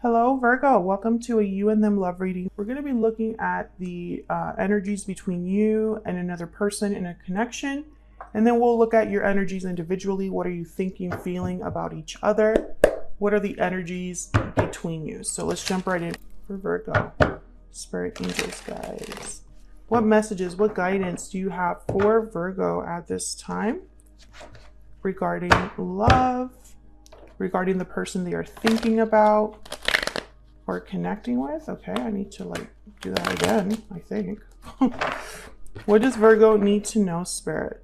Hello, Virgo. Welcome to a You and Them love reading. We're going to be looking at the energies between you and another person in a connection. And then we'll look at your energies individually. What are you thinking, feeling about each other? What are the energies between you? So let's jump right in for Virgo. Spirit angels, guys. What messages, what guidance do you have for Virgo at this time regarding love, regarding the person they are thinking about or connecting with? Okay, I need to do that again, I think. What does Virgo need to know, Spirit,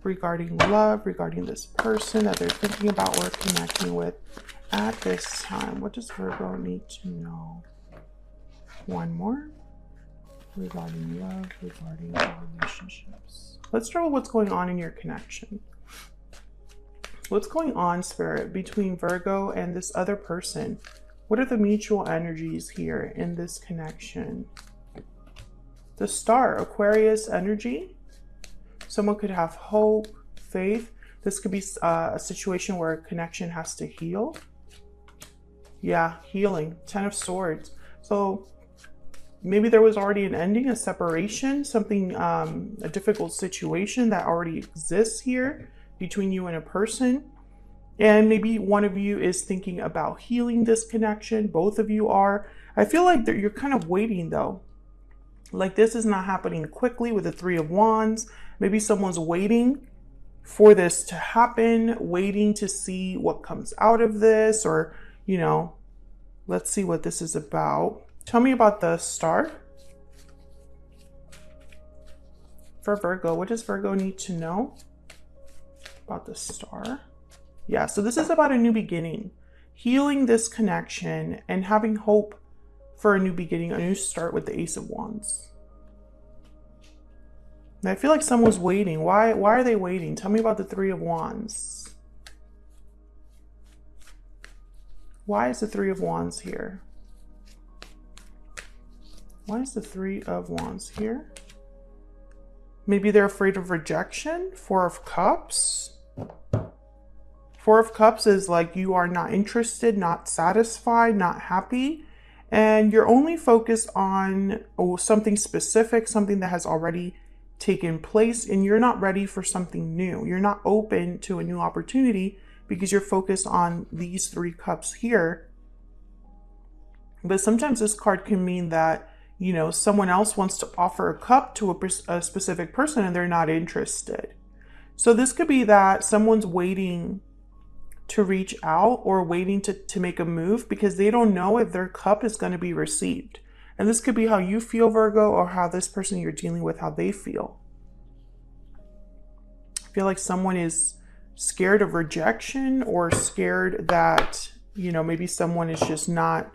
regarding love, regarding this person that they're thinking about or connecting with at this time? What does Virgo need to know? One more. Regarding love, regarding relationships. Let's start with what's going on in your connection. What's going on, Spirit, between Virgo and this other person? What are the mutual energies here in this connection? The Star, Aquarius energy. Someone could have hope, faith. This could be a situation where a connection has to heal. Yeah, healing. Ten of Swords. So maybe there was already an ending, a separation, something, a difficult situation that already exists here between you and a person. And maybe one of you is thinking about healing this connection. Both of you are. I feel like you're kind of waiting though. Like this is not happening quickly with the Three of Wands. Maybe someone's waiting for this to happen, waiting to see what comes out of this, or, let's see what this is about. Tell me about the Star. For Virgo, what does Virgo need to know about the Star? Yeah, so this is about a new beginning, healing this connection and having hope for a new beginning, a new start with the Ace of Wands. And I feel like someone's waiting. Why are they waiting? Tell me about the Three of Wands. Why is the Three of Wands here? Why is the Three of Wands here? Maybe they're afraid of rejection. Four of Cups. Four of Cups is like you are not interested, not satisfied, not happy. And you're only focused on something specific, something that has already taken place. And you're not ready for something new. You're not open to a new opportunity because you're focused on these Three Cups here. But sometimes this card can mean that someone else wants to offer a cup to a specific person and they're not interested. So this could be that someone's waiting to reach out or waiting to make a move because they don't know if their cup is going to be received. And this could be how you feel, Virgo, or how this person you're dealing with, how they feel. I feel like someone is scared of rejection or scared that, maybe someone is just not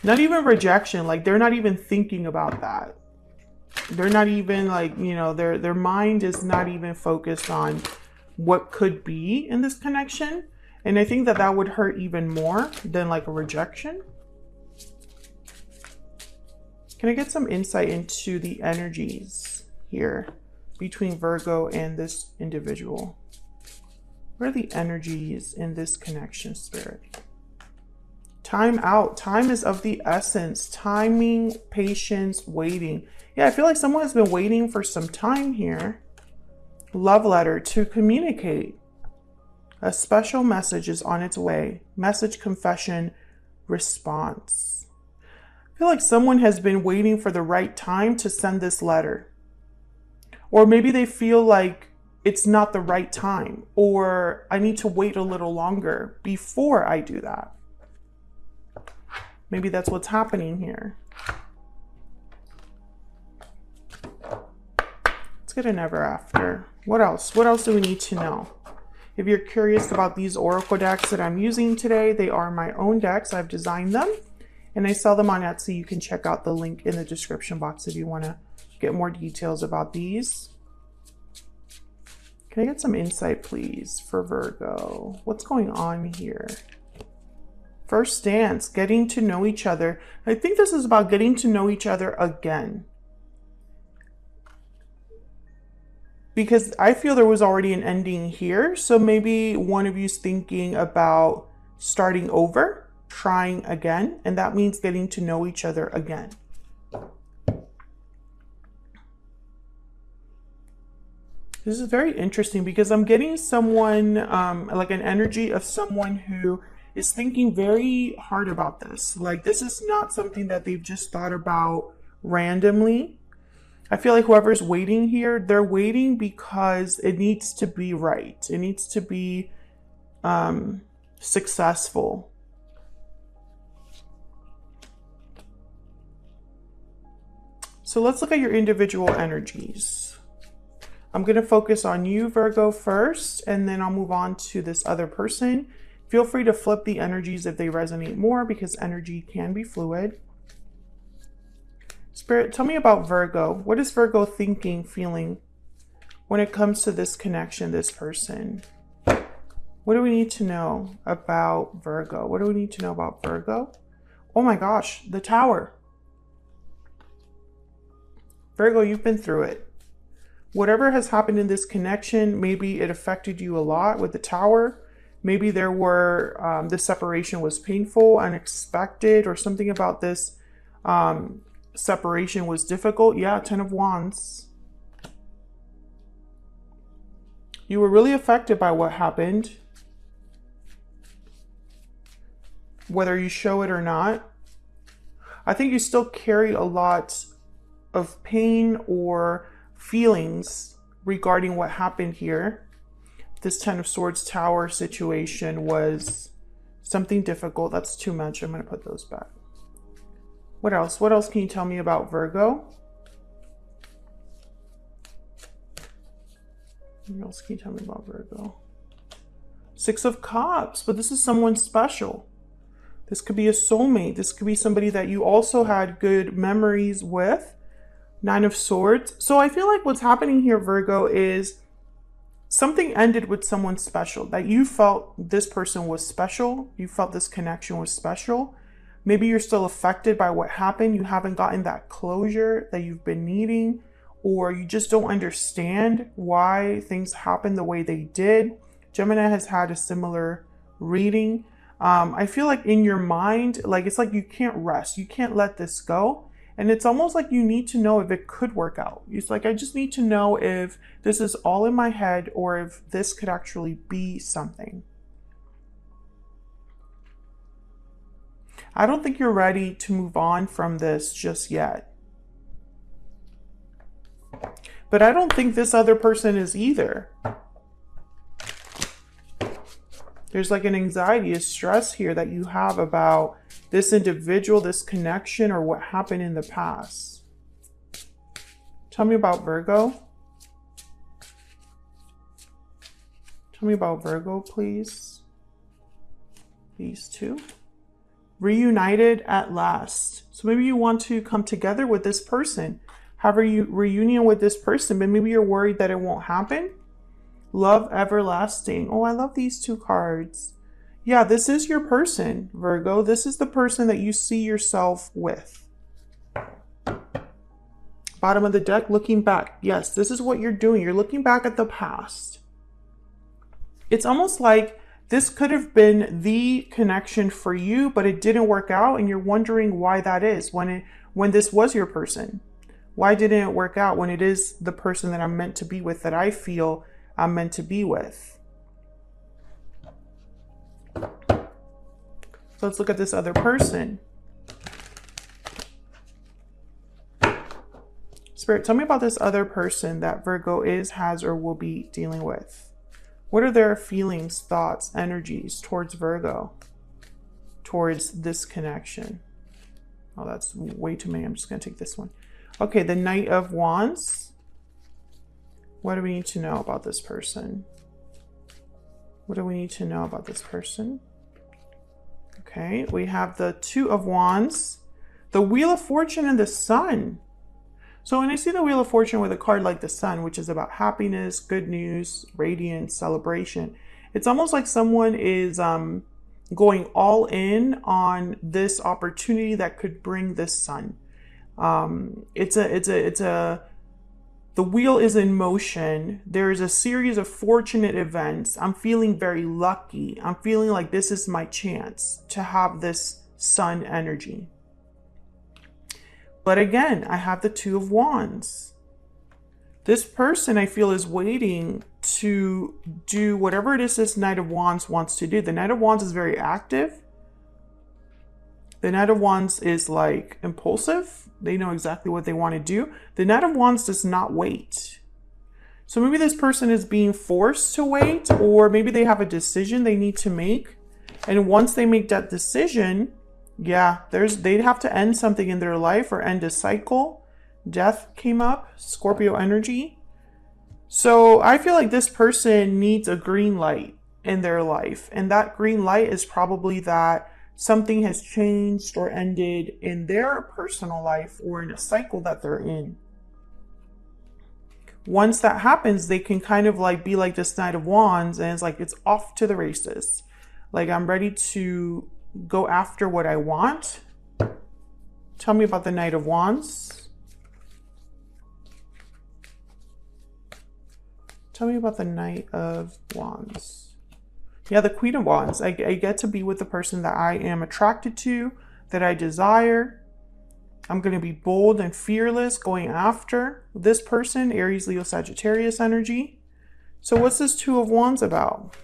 even rejection, like they're not even thinking about that. They're not even their mind is not even focused on what could be in this connection. And I think that would hurt even more than like a rejection. Can I get some insight into the energies here between Virgo and this individual? What are the energies in this connection, Spirit? Time out. Time is of the essence. Timing, patience, waiting. Yeah, I feel like someone has been waiting for some time here. Love letter to communicate. A special message is on its way. Message, confession, response. I feel like someone has been waiting for the right time to send this letter. Or maybe they feel like it's not the right time, or I need to wait a little longer before I do that. Maybe that's what's happening here. Let's get an ever after. What else? What else do we need to know? If you're curious about these oracle decks that I'm using today, they are my own decks. I've designed them and I sell them on Etsy. You can check out the link in the description box if you want to get more details about these. Can I get some insight, please, for Virgo? What's going on here? First dance, getting to know each other. I think this is about getting to know each other again. Because I feel there was already an ending here. So maybe one of you's thinking about starting over. trying again, and that means getting to know each other again. This is very interesting because I'm getting someone, like an energy of someone who is thinking very hard about this. Like, this is not something that they've just thought about randomly. I feel like whoever's waiting here, they're waiting because it needs to be right. It needs to be successful. So let's look at your individual energies. I'm going to focus on you, Virgo, first, and then I'll move on to this other person. Feel free to flip the energies if they resonate more, because energy can be fluid. Spirit, tell me about Virgo. What is Virgo thinking, feeling when it comes to this connection, this person? What do we need to know about Virgo? What do we need to know about Virgo? Oh my gosh, the Tower. Virgo, you've been through it. Whatever has happened in this connection, maybe it affected you a lot with the Tower. Maybe there were, this separation was painful, unexpected, or something about this separation was difficult. Yeah, 10 of Wands. You were really affected by what happened, whether you show it or not. I think you still carry a lot of pain or feelings regarding what happened here. This 10 of Swords Tower situation was something difficult. That's too much. I'm going to put those back. What else? What else can you tell me about Virgo? What else can you tell me about Virgo? 6 of Cups, but this is someone special. This could be a soulmate. This could be somebody that you also had good memories with. 9 of Swords. So I feel like what's happening here, Virgo, is something ended with someone special, that you felt this person was special. You felt this connection was special. Maybe you're still affected by what happened. You haven't gotten that closure that you've been needing, or you just don't understand why things happened the way they did. Gemini has had a similar reading. I feel like in your mind, like it's like you can't rest. You can't let this go. And it's almost like you need to know if it could work out. It's like, I just need to know if this is all in my head or if this could actually be something. I don't think you're ready to move on from this just yet. But I don't think this other person is either. There's like an anxiety, a stress here that you have about this individual, this connection, or what happened in the past. Tell me about Virgo. Tell me about Virgo, please. These two. Reunited at last. So maybe you want to come together with this person. Have a reunion with this person, but maybe you're worried that it won't happen. Love everlasting. Oh, I love these two cards. Yeah, this is your person, Virgo. This is the person that you see yourself with. Bottom of the deck, looking back. Yes, this is what you're doing. You're looking back at the past. It's almost like this could have been the connection for you, but it didn't work out, and you're wondering why that is when this was your person. Why didn't it work out when it is the person that I'm meant to be with, that I feel I'm meant to be with? So let's look at this other person. Spirit, tell me about this other person that Virgo is, has, or will be dealing with. What are their feelings, thoughts, energies towards Virgo, towards this connection? Oh, that's way too many. I'm just going to take this one. Okay, the Knight of Wands. What do we need to know about this person? What do we need to know about this person? Okay, we have the Two of Wands, the Wheel of Fortune, and the Sun. So when I see the Wheel of Fortune with a card like the Sun, which is about happiness, good news, radiance, celebration, it's almost like someone is going all in on this opportunity that could bring this sun. It's a The wheel is in motion. There is a series of fortunate events. I'm feeling very lucky. I'm feeling like this is my chance to have this sun energy. But again, I have the Two of Wands. This person, I feel, is waiting to do whatever it is this Knight of Wands wants to do. The Knight of Wands is very active. The Knight of Wands is like impulsive. They know exactly what they want to do. The Knight of Wands does not wait. So maybe this person is being forced to wait, or maybe they have a decision they need to make. And once they make that decision, yeah, they'd have to end something in their life or end a cycle. Death came up, Scorpio energy. So I feel like this person needs a green light in their life. And that green light is probably that something has changed or ended in their personal life or in a cycle that they're in. Once that happens, they can kind of like be like this Knight of Wands, and it's like it's off to the races. Like, I'm ready to go after what I want. Tell me about the Knight of Wands. Tell me about the Knight of Wands. Yeah, the Queen of Wands. I get to be with the person that I am attracted to, that I desire. I'm going to be bold and fearless going after this person, Aries, Leo, Sagittarius energy. So what's this Two of Wands about?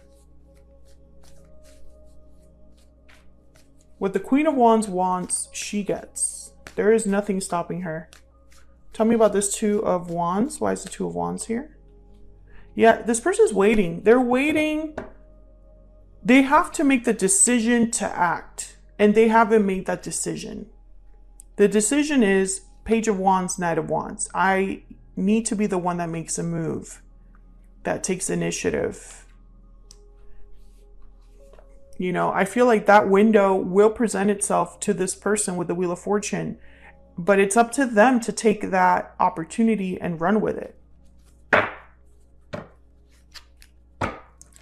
What the Queen of Wands wants, she gets. There is nothing stopping her. Tell me about this Two of Wands. Why is the Two of Wands here? Yeah, this person's waiting. They're waiting. They have to make the decision to act, and they haven't made that decision. The decision is Page of Wands, Knight of Wands. I need to be the one that makes a move, that takes initiative. You know, I feel like that window will present itself to this person with the Wheel of Fortune, but it's up to them to take that opportunity and run with it.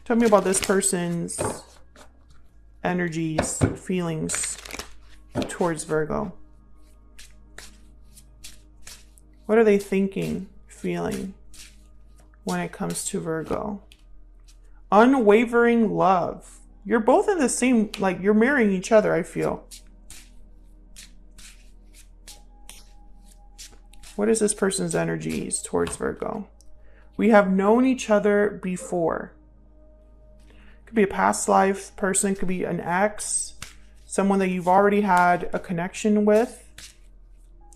Tell me about this person's energies, feelings towards Virgo. What are they thinking, feeling when it comes to Virgo? Unwavering love. You're both in the same, like you're marrying each other, I feel. What is this person's energies towards Virgo? We have known each other before. Could be a past life person, could be an ex, someone that you've already had a connection with.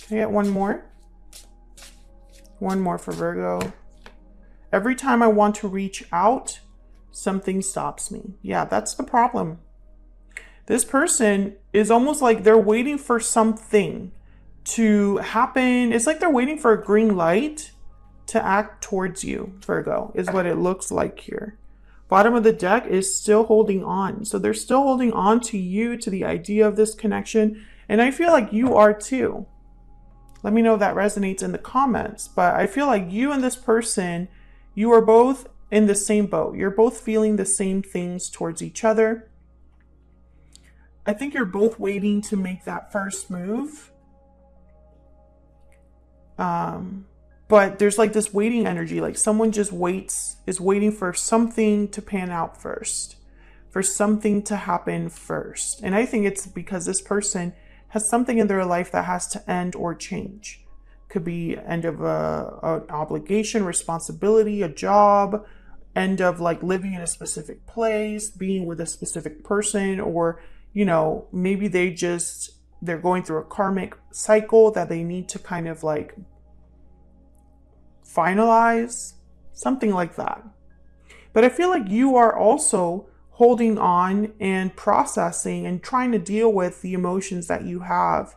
Can I get one more? One more for Virgo. Every time I want to reach out, something stops me. Yeah, that's the problem. This person is almost like they're waiting for something to happen. It's like they're waiting for a green light to act towards you, Virgo, is what it looks like here. Bottom of the deck is still holding on. So they're still holding on to you, to the idea of this connection. And I feel like you are too. Let me know if that resonates in the comments. But I feel like you and this person, you are both in the same boat. You're both feeling the same things towards each other. I think you're both waiting to make that first move. But there's like this waiting energy, like someone just is waiting for something to pan out first, for something to happen first. And I think it's because this person has something in their life that has to end or change. Could be end of an obligation, responsibility, a job, end of like living in a specific place, being with a specific person, or, you know, maybe they're going through a karmic cycle that they need to kind of like finalize, something like that. But I feel like you are also holding on and processing and trying to deal with the emotions that you have.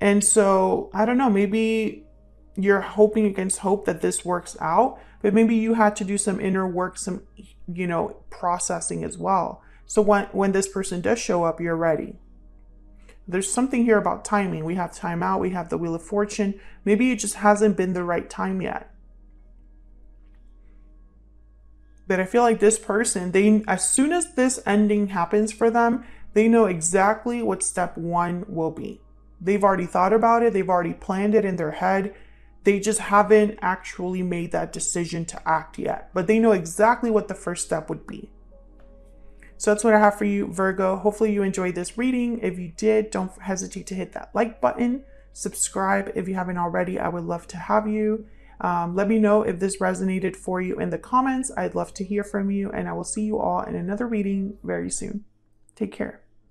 And so, I don't know, maybe you're hoping against hope that this works out, but maybe you had to do some inner work, some, you know, processing as well. So when this person does show up, you're ready. There's something here about timing. We have time out. We have the Wheel of Fortune. Maybe it just hasn't been the right time yet. But I feel like this person, as soon as this ending happens for them, they know exactly what step one will be. They've already thought about it. They've already planned it in their head. They just haven't actually made that decision to act yet, but they know exactly what the first step would be. So that's what I have for you, Virgo. Hopefully you enjoyed this reading. If you did, don't hesitate to hit that like button. Subscribe if you haven't already. I would love to have you. Let me know if this resonated for you in the comments. I'd love to hear from you, and I will see you all in another reading very soon. Take care.